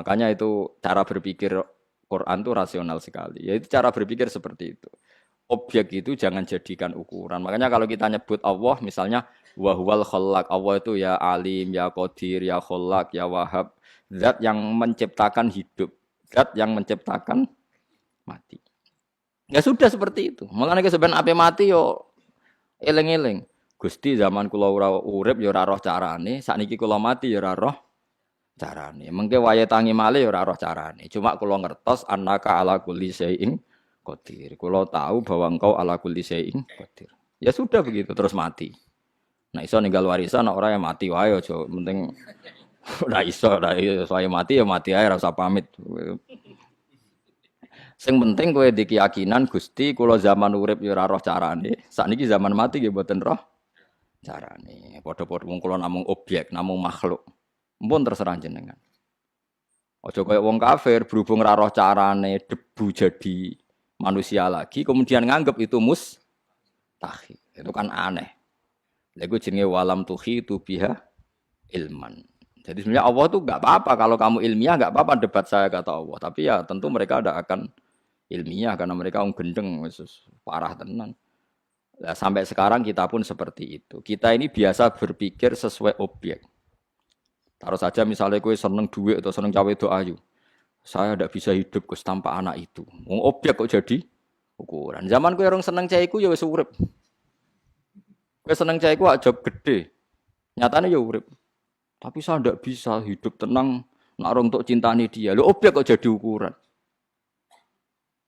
Makanya itu cara berpikir Quran itu rasional sekali. Yaitu cara berpikir seperti itu. Objek itu jangan jadikan ukuran. Makanya kalau kita nyebut Allah misalnya wahwal khallaq, Allah itu ya alim, ya qadir, ya khallaq, ya wahab, zat yang menciptakan hidup, zat yang menciptakan mati. Ya sudah seperti itu. Mulane sebenarnya ape mati yo eling-eling. Gusti zaman kula ora urip ya ora roh carane, sakniki kula mati ya ora roh carane. Mengke wayahe tangi malih ya ora roh carane. Cuma kula ngertos annaka ala kulli syai'in qadir. Kula tahu bahwa engkau ala kulli syai'in qadir. Ya sudah begitu terus mati. Nah iso ninggal warisan nek ora ya mati wae aja penting ora iso saya mati ya mati ae ora usah pamit. Sing penting kowe di keyakinan Gusti kula zaman urip ya ora roh carane. Sakniki zaman mati nggih mboten roh carane. Padha-padha wong kula namung objek, namung makhluk. Mumpun terserah jenengan. Aja kaya wong kafir berhubung ora roh carane debu jadi manusia lagi kemudian nganggep itu mustahil. Itu kan aneh. Lha iku jenenge walam tuhitu biha ilman. Jadi sebenarnya Allah tuh enggak apa-apa kalau kamu ilmiah enggak apa-apa debat saya kata Allah. Tapi ya tentu mereka tidak akan ilmiah karena mereka gendeng parah tenan. Nah, sampai sekarang kita pun seperti itu. Kita ini biasa berpikir sesuai objek. Taruh saja misalnya kowe seneng duit atau seneng cawe itu ayu. Saya tidak bisa hidup Gus tanpa anak itu. Wong objek kok jadi ukuran. Zaman kowe orang seneng cah iku ya wis urip. Kowe seneng cah iku aja gede. Nyatane ya urip. Tapi saya tidak bisa hidup tenang nak orang untuk cintani dia. Lho objek kok jadi ukuran.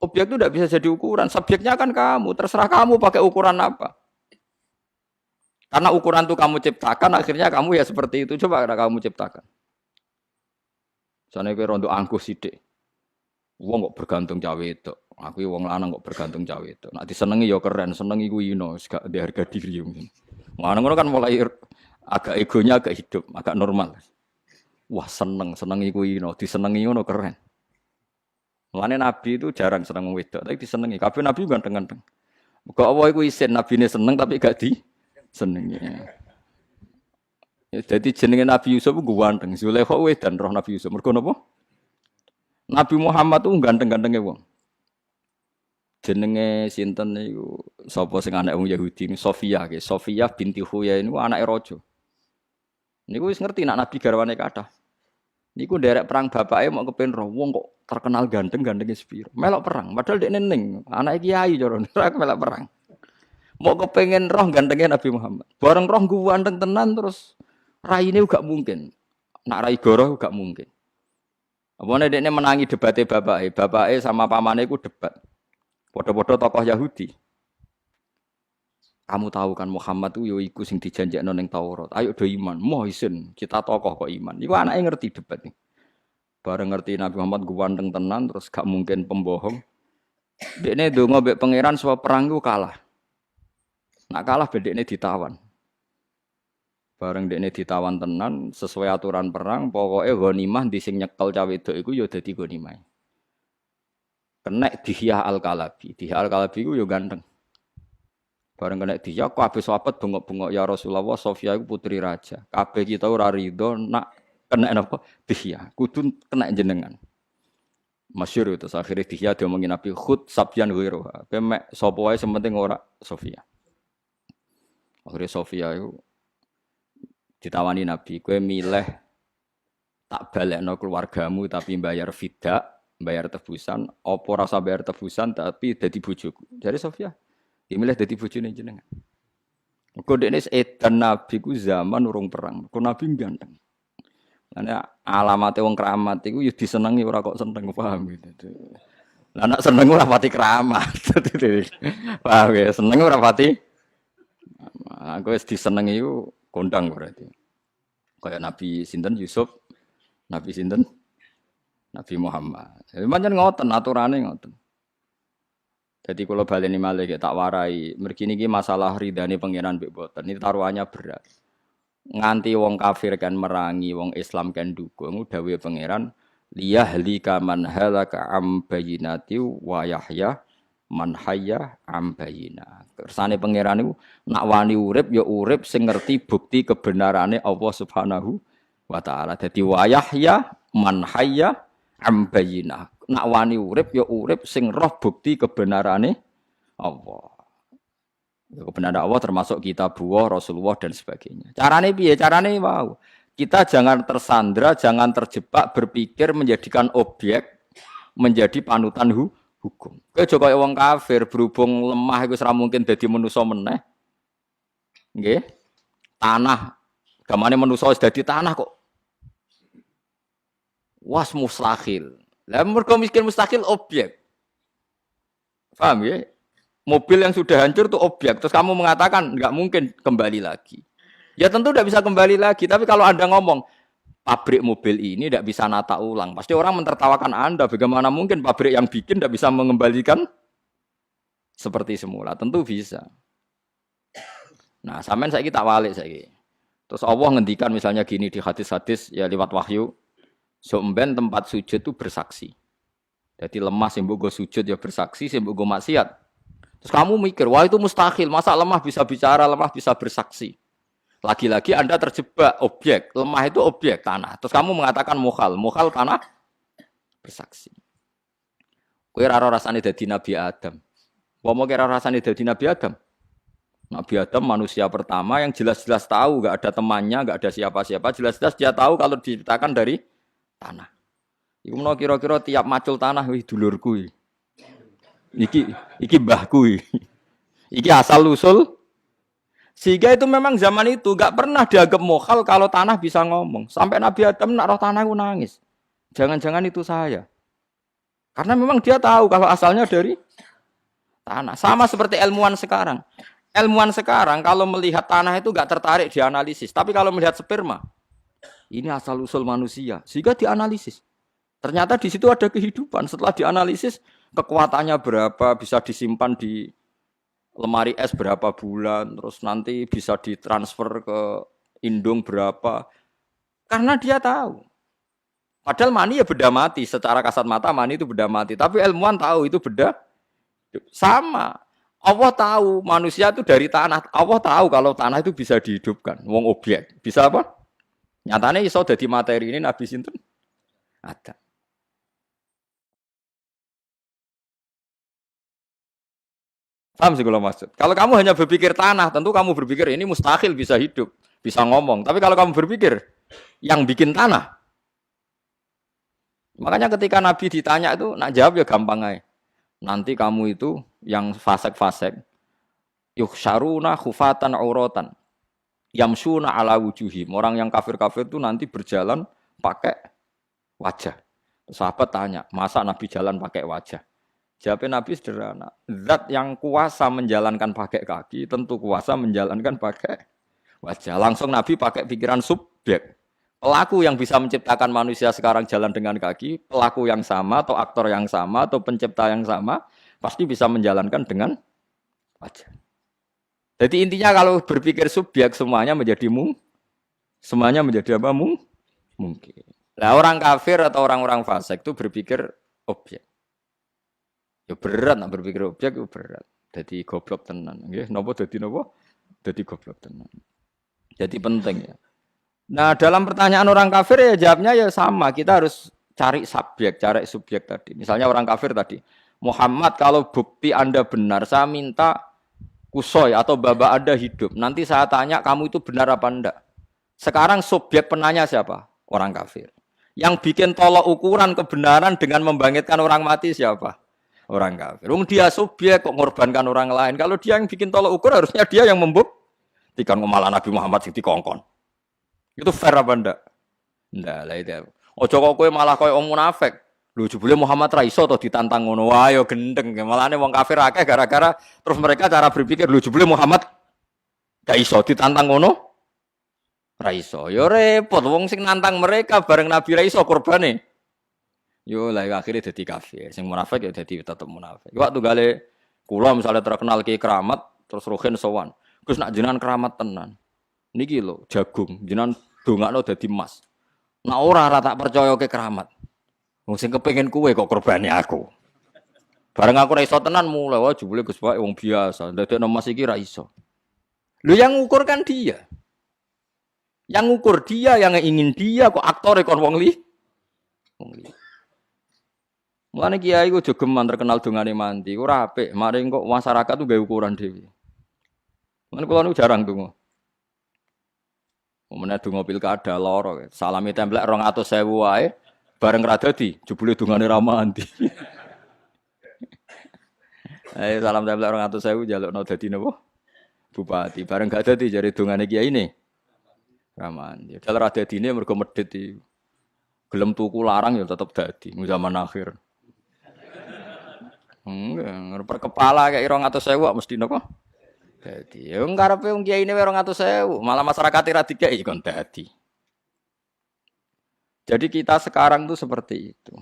Objek itu tidak bisa jadi ukuran. Subjeknya kan kamu. Terserah kamu pakai ukuran apa. Karena ukuran itu kamu ciptakan, akhirnya kamu ya seperti itu. Coba kamu ciptakan. Misalnya kowe rondo angkuh sithik. Wong kok bergantung cawe itu. Aku wong lanang kok bergantung cawe itu. Nak disenengi ya keren, senengi ku ino, gak ada harga diri mungkin. Ngono kan mulai agak egonya agak hidup, agak normal. Wah senengi ku ino, disenengi ngono keren. Mulane Nabi itu jarang seneng wedok, tapi disenengi. Kabeh Nabi ganteng-ganteng. Muga Allah iku isin nabine seneng tapi gak disenengi. Ya dadi jenenge Nabi Yusuf ku ganteng. Zulaikha wedan roh Nabi Yusuf. Mergo napa? Nabi Muhammad tuh ganteng-gantenge wong. Jenenge sinten niku sapa sing anak wong Yahudi Sofia nggih. Sofia binti Huyai niku anake raja. Niku wis ngerti nek Nabi garwane kathah. Niku nderek perang bapake mau kepen roh wong kok terkenal ganteng-gantenge sepiro. Melok perang, padahal dekne ning anake kiai cara ora melok perang. Mau kepengen roh gantengnya Nabi Muhammad. Bareng roh ganteng tenan terus raine gak mungkin. Nak rai goroh gak mungkin. Apane dekne menangi debate bapake. Bapake sama pamane iku debat. Padha-padha tokoh Yahudi. Kamu tahu kan Muhammad itu yo iku sing dijanjekno ning Taurat. Ayo do iman. Moh isin, kita tokoh kok iman. Iku anake ngerti debat nih. Bareng ngerti Nabi Muhammad ganteng tenan terus gak mungkin pembohong. Dekne ndonga mbek pangeran supaya perang iku kalah. Nak kalah bedekne ditawan. Bareng dekne ditawan tenan sesuai aturan perang, pokoke ghanimah di sing nyekel cawe wedok iku ya dadi ghanimah. Kena Dihya Al-Kalabi. Dihya Al-Kalabi iku ya ganteng. Bareng kena Dihya kabeh sahabat bengok-bengok ya Rasulullah, Sofia iku putri raja. Kabeh kita ora rido nak kena napa? Dihya. Kudu kena jenengan. Masyhur itu akhirnya Dihya diomongin Nabi khud sabyan ghairuha. Pemek sapa wae sementing ora Sofia. Akhirnya Sofia itu ditawani Nabi, kowe milih tak balekno keluargamu tapi bayar fidak, bayar tebusan, apa rasa bayar tebusan tapi dadi bojoku. Jadi Sofia, milih dadi bojone jenengan. Mergo dekne edan Nabi ku zaman urung perang. Mergo Nabi ganteng. Lan alamate wong keramat iku ya disenengi ora kok seneng, paham gitu. Lah nek seneng ora pati keramat. Paham ya, seneng ora pati aku wis disenengi iku kondang berarti. Kayak Nabi sinten Yusuf, Nabi sinten Nabi Muhammad. Pancen ngoten aturane ngoten. Jadi kalau baleni malih tak warai, mergi niki masalah ridane pangeran mbek boten. Ini taruhannya berat. Nganti wong kafir kan merangi, wong Islam kan dukung, dawuhe pangeran liyahlika man halaka am bayyinati wa yahya man hayya am bayyina. Kersane pangeran niku nak wani urip ya urip sing ngerti bukti kebenarane Allah Subhanahu wa taala. Dadi wa yahya man hayya ambayinah. Nak wani urip ya urip sing roh bukti kebenarane Allah. Ya, kebenaran Allah termasuk kitabullah, Rasulullah dan sebagainya. Carane piye? Carane wow. Kita jangan tersandra, jangan terjebak berpikir menjadikan objek menjadi panutan hukum. Kowe aja kaya wong kafir berhubung lemah iku ora mungkin dadi manusa meneh. Nggih. Tanah gamane manusa wis dadi tanah kok. Was mustahil. Lah mergo miskin mustahil objek. Paham ya? Mobil yang sudah hancur itu objek. Terus kamu mengatakan nggak mungkin kembali lagi. Ya tentu tidak bisa kembali lagi. Tapi kalau Anda ngomong pabrik mobil ini tidak bisa nata ulang, pasti orang mentertawakan Anda. Bagaimana mungkin pabrik yang bikin tidak bisa mengembalikan seperti semula? Tentu bisa. Nah, sampean saiki tak walik saiki. Terus Allah ngendikan misalnya gini di hadis-hadis ya lewat wahyu. Somben tempat sujud itu bersaksi. Jadi lemah sing mbok sujud ya bersaksi, sing mbok maksiat. Terus kamu mikir, wah itu mustahil, masa lemah bisa bicara, lemah bisa bersaksi. Lagi-lagi Anda terjebak objek, lemah itu objek tanah. Terus kamu mengatakan mukhal tanah bersaksi. Kowe ora rasane dadi Nabi Adam. Wong mau kira rasane dadi Nabi Adam. Nabi Adam manusia pertama yang jelas-jelas tahu, enggak ada temannya, enggak ada siapa-siapa, jelas-jelas dia tahu kalau diciptakan dari tanah. Iku menawa kira-kira tiap macul tanah wih dulurku. Iki mbahku. Iki asal usul. Sehingga itu memang zaman itu enggak pernah dianggap mukhal kalau tanah bisa ngomong. Sampai Nabi Adam nak roh tanah itu nangis. Jangan-jangan itu saya. Karena memang dia tahu kalau asalnya dari tanah. Sama seperti ilmuwan sekarang. Ilmuwan sekarang kalau melihat tanah itu enggak tertarik dianalisis. Tapi kalau melihat sperma, ini asal usul manusia. Sehingga dianalisis. Ternyata di situ ada kehidupan. Setelah dianalisis, kekuatannya berapa, bisa disimpan di lemari es berapa bulan, terus nanti bisa ditransfer ke indung berapa. Karena dia tahu. Padahal mani ya benda mati. Secara kasat mata mani itu benda mati. Tapi ilmuwan tahu itu benda sama. Allah tahu manusia itu dari tanah. Allah tahu kalau tanah itu bisa dihidupkan. Wong objek. Bisa apa? Nyatanya iso dadi materi ini Nabi sinten? Ada. Paham sih kalau maksud. Kalau kamu hanya berpikir tanah, tentu kamu berpikir ini mustahil bisa hidup, bisa ngomong. Tapi kalau kamu berpikir yang bikin tanah, makanya ketika Nabi ditanya itu, nak jawab ya gampang aja. Nanti kamu itu yang fasek-fasek, yuhsyaruna khufatan auratan, yamsuna ala wujuhim. Orang yang kafir-kafir itu nanti berjalan pakai wajah. Sahabat tanya, masa Nabi jalan pakai wajah? Jawabnya Nabi sederhana. Zat yang kuasa menjalankan pakai kaki, tentu kuasa menjalankan pakai wajah. Langsung Nabi pakai pikiran subjek. Pelaku yang bisa menciptakan manusia sekarang jalan dengan kaki, pelaku yang sama, atau aktor yang sama, atau pencipta yang sama, pasti bisa menjalankan dengan wajah. Jadi intinya kalau berpikir subjek, semuanya menjadi semuanya menjadi apa? Mungkin. Nah, orang kafir atau orang-orang fasik itu berpikir objek. Ya berat nak berpikir objek itu berat. Jadi goblok tenan. Nggih, napa dadi napa? Dadi goblok tenan. Jadi penting ya. Nah, dalam pertanyaan orang kafir ya jawabnya ya sama. Kita harus cari subjek, cari subjek tadi. Misalnya orang kafir tadi, Muhammad kalau bukti Anda benar, saya minta kusoy atau baba Anda hidup. Nanti saya tanya kamu itu benar apa enggak. Sekarang subjek penanya siapa? Orang kafir. Yang bikin tolok ukuran kebenaran dengan membangkitkan orang mati siapa? Orang kafir. Dia subjek kok mengorbankan orang lain. Kalau dia yang bikin tolok ukur harusnya dia yang membuktikan malah Nabi Muhammad sing dikongkon. Itu fair apa ndak? Ndak lah itu. Ojo kok kowe malah koyo wong munafik. Lho jebule Muhammad ra iso to ditantang ngono. Wah ya gendeng. Malane wong kafir akeh gara-gara terus mereka cara berpikir lho jebule Muhammad gak iso ditantang ngono. Ra iso. Ya repot wong sing nantang mereka bareng Nabi ra iso korbane. Yo lah akhirnya jadi kafir. Sing munafik ya jadi tetap munafik. Waktu gale kula misalnya terkenal ki keramat terus rohen sowan. Gus nak jenengan keramat tenan. Niki lho jagung jenengan dongakno dadi emas. Nak ora tak percaya ke keramat. Wong sing kepengin kuwe kok korbane aku. Bareng aku ra iso tenan mulai wah jebule Gus wae wong biasa. Dadekno emas iki ra iso. Lho yang ngukur kan dia. Yang ngukur dia, yang ingin dia kok aktore kon wong li. Mulane kiai ku jogeman terkenal dongane mandi, ora apik. Mari kok masyarakat tuh gawe ukuran dhewe. Mulane kula niku jarang donga. Umumnya donga pilkada loro. Salami templek 200.000 wae bareng ra dadi jebule dongane ra mandi. Ayo salam templek 200.000 jalukno dadi napa? Bupati. Bareng gak dadi jare dongane kiai ini. Ra mandi. Dal ra dadine mergo medhit iki. Gelem tuku larang ya tetep dadi zaman akhir. Enggak, per kepala kayak 200.000 mesti napa? Dadi. Ya ngarepe wong kiai ini 200.000, malah masyarakat ra dikeki kon dadi. Jadi kita sekarang tuh seperti itu.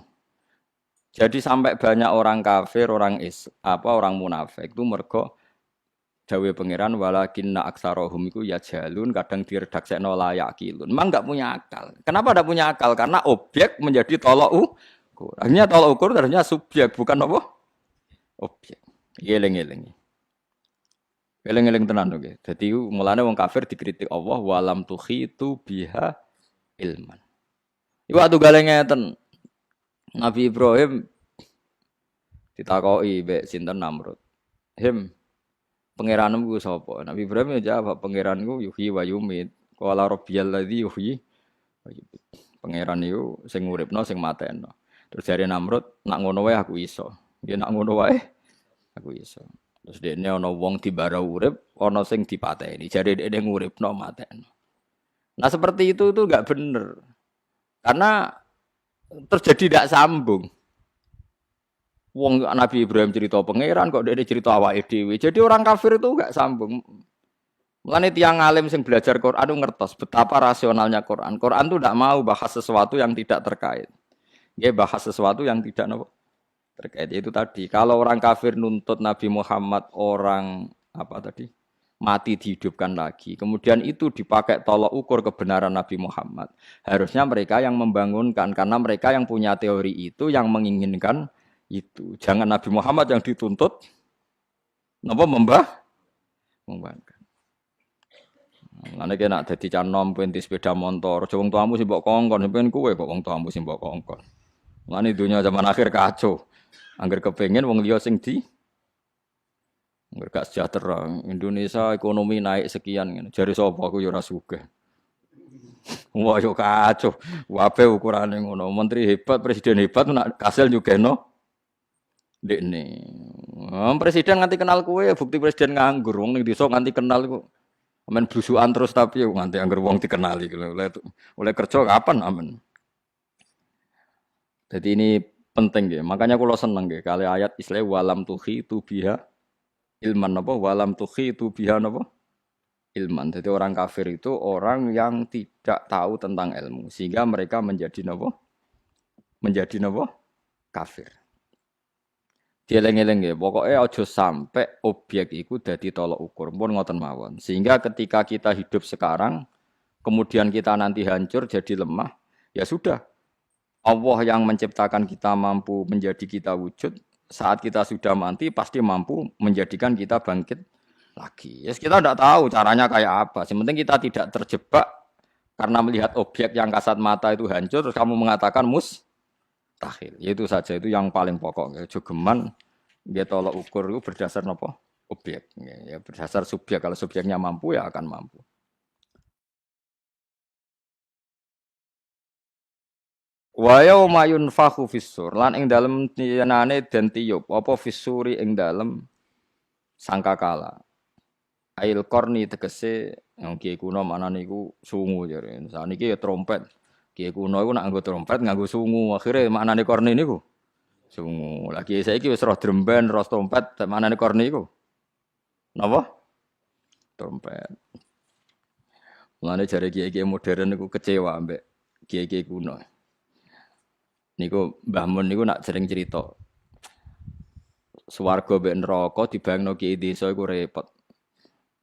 Jadi sampai banyak orang kafir, orang munafik itu mergo dawe pangeran walakinna aksarohum iku ya jalun kadang diredaksekno la yaqilun. Memang enggak punya akal. Kenapa enggak punya akal? Karena objek menjadi tolok ukur. Akhirnya tolok ukur ternyata subjek bukan apa? Objek. Eling-eling. Eling-eling tenan oke. Dadi mulane wong kafir dikritik Allah walam tukhitu biha ilman. Iku atu gale ngeten. Nabi Ibrahim ditakoki mbek sinten Namrud. Pangeranmu ku sapa? Nabi Ibrahim ya jawab, pangeranku yuhyi wa yumit. Qala rabbiyal ladzi yuhyi wa yumit. Pangeran iku sing nguripno sing mateno. Terus jare Namrud, nak ngono wae aku iso. Nggih nak ngono wae aku iso. Terus dene ana wong dibara urip, ana sing dipateni. Jare dene nguripno mateno. Nah seperti itu tuh enggak bener. Karena terjadi tidak sambung. Wong Nabi Ibrahim cerita pangeran kok dia cerita awake dhewe. Jadi orang kafir itu enggak sambung. Mulane tiyang alim sing belajar Quran ngertos betapa rasionalnya Quran. Quran itu tidak mau bahas sesuatu yang tidak terkait. Dia bahas sesuatu yang tidak terkait. Itu tadi. Kalau orang kafir nuntut Nabi Muhammad orang mati dihidupkan lagi. Kemudian itu dipakai tolok ukur kebenaran Nabi Muhammad. Harusnya mereka yang membangunkan karena mereka yang punya teori itu yang menginginkan itu. Jangan Nabi Muhammad yang dituntut napa membangkang. Lan nek nek dadi canom penti sepeda motor, aja wong tuamu sing mbok kongkon, sampeyan kowe kok wong tuamu sing mbok kongkon. Lan dunya zaman akhir kacau. Angger kepengin wong liya sing di gak sejahtera. Indonesia ekonomi naik sekian ngene. Jare sapa aku ya ora sugih. Wah yo kacau. Wae ukurane ngono. Menteri hebat, presiden hebat nak kasil nyugihno ndekne. Presiden nganti kenal kowe bukti presiden nganggur. Wong ning desa nganti kenal kok. Amen blusukan terus tapi nganti angger wong dikenali oleh kerja kapan amen. Jadi ini penting nggih. Makanya kula seneng nggih kali ayat Islam walam tuhi tu biha ilman apa walam tuhi itu biha apa ilman. Jadi orang kafir itu orang yang tidak tahu tentang ilmu sehingga mereka menjadi kafir. Dieling-eling nggih, pokoke aja sampai objek iku dadi tolok ukur. Pun ngoten mawon. Sehingga ketika kita hidup sekarang kemudian kita nanti hancur jadi lemah, ya sudah. Allah yang menciptakan kita mampu menjadi kita wujud. Saat kita sudah mati pasti mampu menjadikan kita bangkit lagi. Yes, kita tidak tahu caranya kayak apa. Yang penting kita tidak terjebak karena melihat objek yang kasat mata itu hancur terus kamu mengatakan mustahil. Itu saja itu yang paling pokok. Jogeman dia tolak ukur itu berdasar apa? Objek. Ya, berdasar subjek. Kalau subjeknya mampu ya akan mampu. Wa yauma yunfakhu fis-sur lan ing dalem tiyanane den tiyub apa fis-suri ing dalem sangkakala. Ail korni tegese yang kiai kuno manane iku sungu jare. Saniki ya trompet. Kiai kuno iku nak nganggo trompet nganggo sungu. Akhire maknane korni niku sungu. Lagi saiki wis roh dremben, roh trompet, maknane korni iku napa? Trompet. Mulane jare kiai-kiai modern niku kecewa ambek kiai-kiai kuno. Niku Mbah Mun niku nak sering cerita. Swarga mbek neraka dibayangno kiai desa iku repot.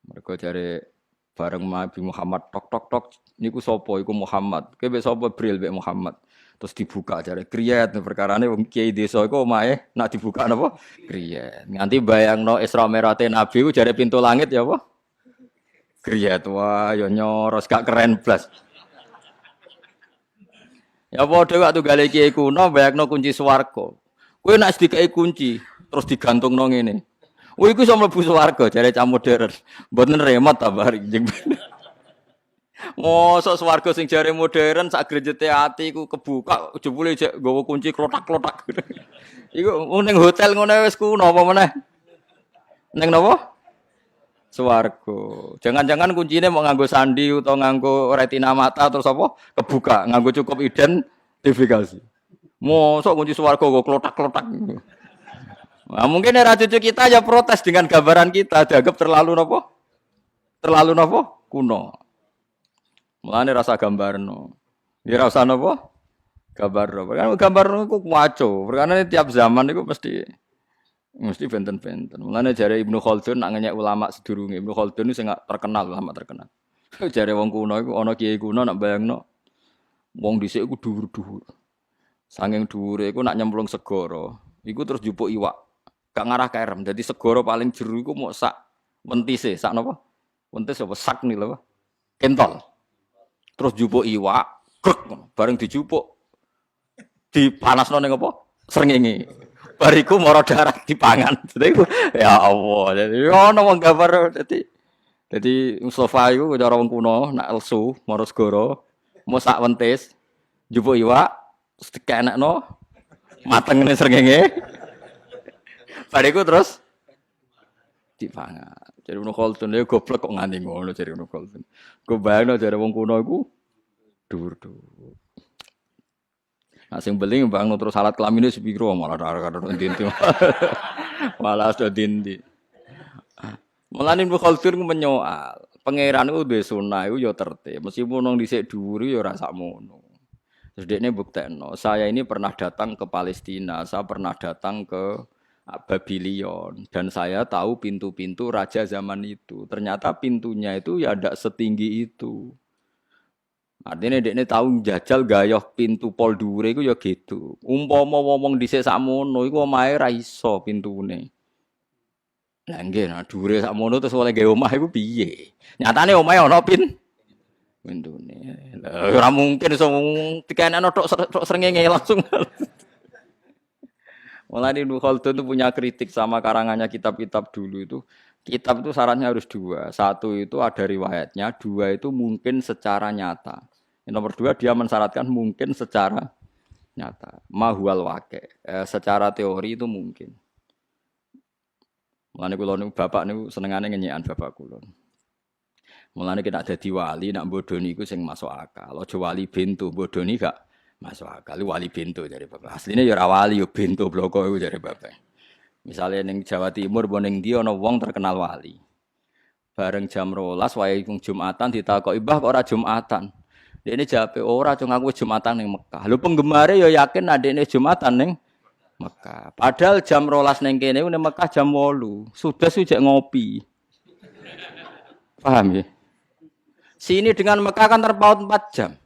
Mergo jare bareng Nabi Muhammad tok niku sapa iku Muhammad. Kowe mbek sapa Bril mbek Muhammad. Terus dibuka jare kriyet perkarane wong kiai desa iku omahe nak dibuka napa? Kriyet. Nganti bayangno Isra Mi'raj Nabi ku jare pintu langit ya apa? Kriyet. Wah, ya nyoros gak keren blas. Ya padha waktu gale kiai kuno bayangno kunci swarga. Kowe nek dikai kunci terus digantungno ngene. Kowe iku iso mlebu swarga jare cah modern. Mboten remote ta bar njeng. Mosok swarga sing jare modern sak grejete ati iku kebuka jebule jek nggawa kunci klotak-klotak. Iku ning hotel ngono wis kuno apa meneh? Ning napa? Swarga. Jangan-jangan kuncine mau nganggo sandi utawa nganggo retina mata terus apa? Kebuka, nganggo cukup identifikasi. Mosok kunci swarga kok klotak-klotak. Nah, mungkin era cucu kita ya protes dengan gambaran kita dianggap terlalu napa? Terlalu napa? Kuno. Mulane rasa gambarno. Ya rasa napa? Gambarno. Kan gambarno iku waco. Perkara tiap zaman iku mesti benten-benten. Mulane jare Ibnu Khaldun nak ngenyek ulama sedurunge. Ibnu Khaldun sing terkenal, ulama terkenal. Jare wong kuno iku ana kiai kuno nak bayangno wong dhisik iku dhuwur-dhuwur. Saking dhuwure iku nak nyemplung segara, iku terus jupuk iwak. Gak ngarah kerem. Dadi segara paling jero iku mok sak wentise, sak napa? Wentis apa sak nih lho. Kentol. Terus jupuk iwak, grek bareng dijupuk dipanasno ning apa? Srengenge. Bariku mara darah dipangan. Dadi ya Allah. Dadi ono wong gambar dadi Mustofa iku cara wong kuno nak lesu mara segara, mok sak wentis jupuk iwak terus dikenekno mateng ning srengenge. Bariku terus dipangan. Jadi Ibnu Khaldun lha goblok kok nganti ngono jare Ibnu Khaldun. Ku bayangno jare wong kuno iku dhuwur-dhuwur. Nah sing beling bangno terus salat kelamine sepiro malah karo dinti. Malah sudah dinti. Mulane Ibnu Khaldun menyoal, pangeran iku duwe sunah iku ya tertib, meskipun wong dhisik dhuwur ya ora sakmono. Terus dekne buktekno, saya ini pernah datang ke Palestina, saya pernah datang ke Babylon dan saya tahu pintu-pintu raja zaman itu. Ternyata pintunya itu ya tidak setinggi itu. Artinya dekne tahu jajal gayoh pintu pol dhuwure iku ya gitu. Umpama wong dhisik sakmono iku omahe ra iso pintune. Lah nggih, nah dhuwure sakmono terus oleh gawe omah iku piye? Nyatane omahe ana pintune. Lah ora mungkin iso dikenekno tok srengenge langsung. Mulane Ibnu Khaldun itu punya kritik sama karangannya kitab-kitab dulu itu. Kitab itu syaratnya harus dua. Satu itu ada riwayatnya, dua itu mungkin secara nyata. Yang nomor dua dia mensyaratkan mungkin secara nyata. Mahual wake. Secara teori itu mungkin. Mulane kula niku bapak niku senengane ngenyekan bapak kula. Mulane kita dadi wali nak bodoni iku sing masuk akal. Aja wali bento bodoni gak masuk akal. Wali bento jare bapak. Asline ya ora wali ya bento bloko iku jare bapak. Misale ning Jawa Timur mbok ning ndi ana wong terkenal wali. Bareng jam 12 wae Jumatan ditakoki, "Mbah kok ora Jumatan?" Dene jawabe, "Ora, cung aku Jumatan ning Mekah." Lho penggembare ya yakin adekne Jumatan ning Mekah. Padahal jam 12 ning kene ning Mekah jam 8. Sudah sujek ngopi. Paham ya? Sini dengan Mekah kan terpaut 4 jam.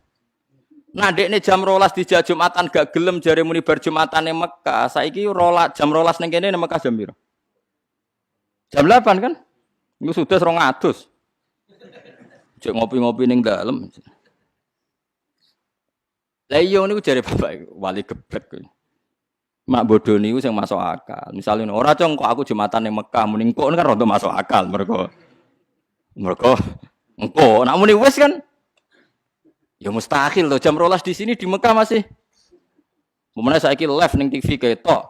Nah, dekne jam 12 dijak Jumatan gak gelem jare muni bar Jumatan ning Mekah. Saiki jam 12 ning kene ning Mekah jam piro? Jam 8 kan? Iku sudah 200. Jek ngopi-ngopi ning dalem. Lah iya niku jare bapak wali geblek. Mak bodoh niku sing masuk akal. Misale ora cong kok aku Jumatan ning Mekah muni kok kan rada masuk akal mergo engko nek muni wis kan ya mustahil loh jam 12 di sini di Mekah masih. Memene saiki live ning TV ketok.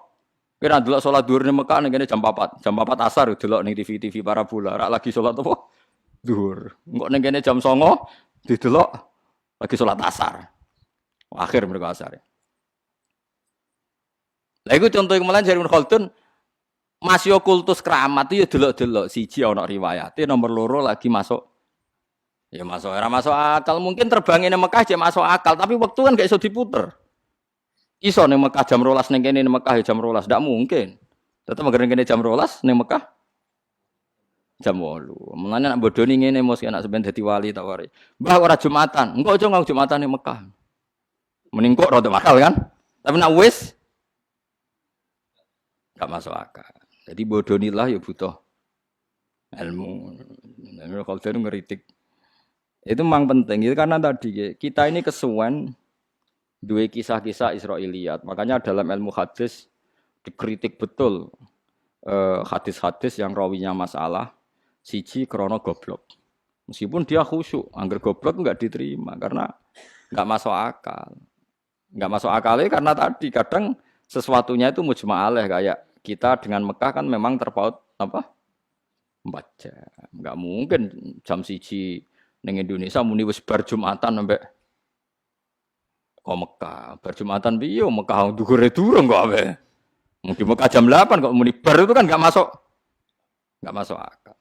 Kira ndelok salat zuhur ning Mekah ning kene jam 4. Jam 4 asar delok ning TV parabola. Rak lagi salat apa? Zuhur. Engko ning kene jam 09.00 didelok lagi salat asar. Akhir mereka asar. Lah iku contoh kemalan jare Ibnu Khaldun masih kultus keramat itu ya delok-delok siji ana riwayate nomor loro lagi masuk. Ya masuk era masuk akal mungkin terbangin ning Mekah jek masuk akal tapi waktu kan gak iso diputer. Iso ning Mekah jam 12 ning kene ning Mekah ya jam 12 ndak mungkin. Tetep ngene kene jam 12 ning Mekah jam 8. Mulane nek bodoni ngene mos anak sampean dadi wali tak wari. Mbah ora Jumatan. Engko aja ngau Jumatan ning Mekah. Mending kok rada akal kan. Tapi nek wis gak masuk akal. Jadi bodonilah ya butuh ilmu. Nah, kalau saya ngeritik itu memang penting itu karena tadi kita ini kesuwen dua kisah-kisah Israiliyat. Makanya dalam ilmu hadis dikritik betul hadis-hadis yang rawinya masalah siji krono goblok. Meskipun dia khusyuk, angger goblok enggak diterima karena enggak masuk akal. Enggak masuk akalnya karena tadi kadang sesuatunya itu mujma' alaih kayak kita dengan Mekah kan memang terpaut apa? 4 jam. Enggak mungkin jam siji ning Indonesia muni wis bar Jumatan sampai kok Mekah. Bar Jumatan piye Mekah dhuwure durung kok awe. Mungkin Mekah jam 8 kok muni bar itu kan enggak masuk akal.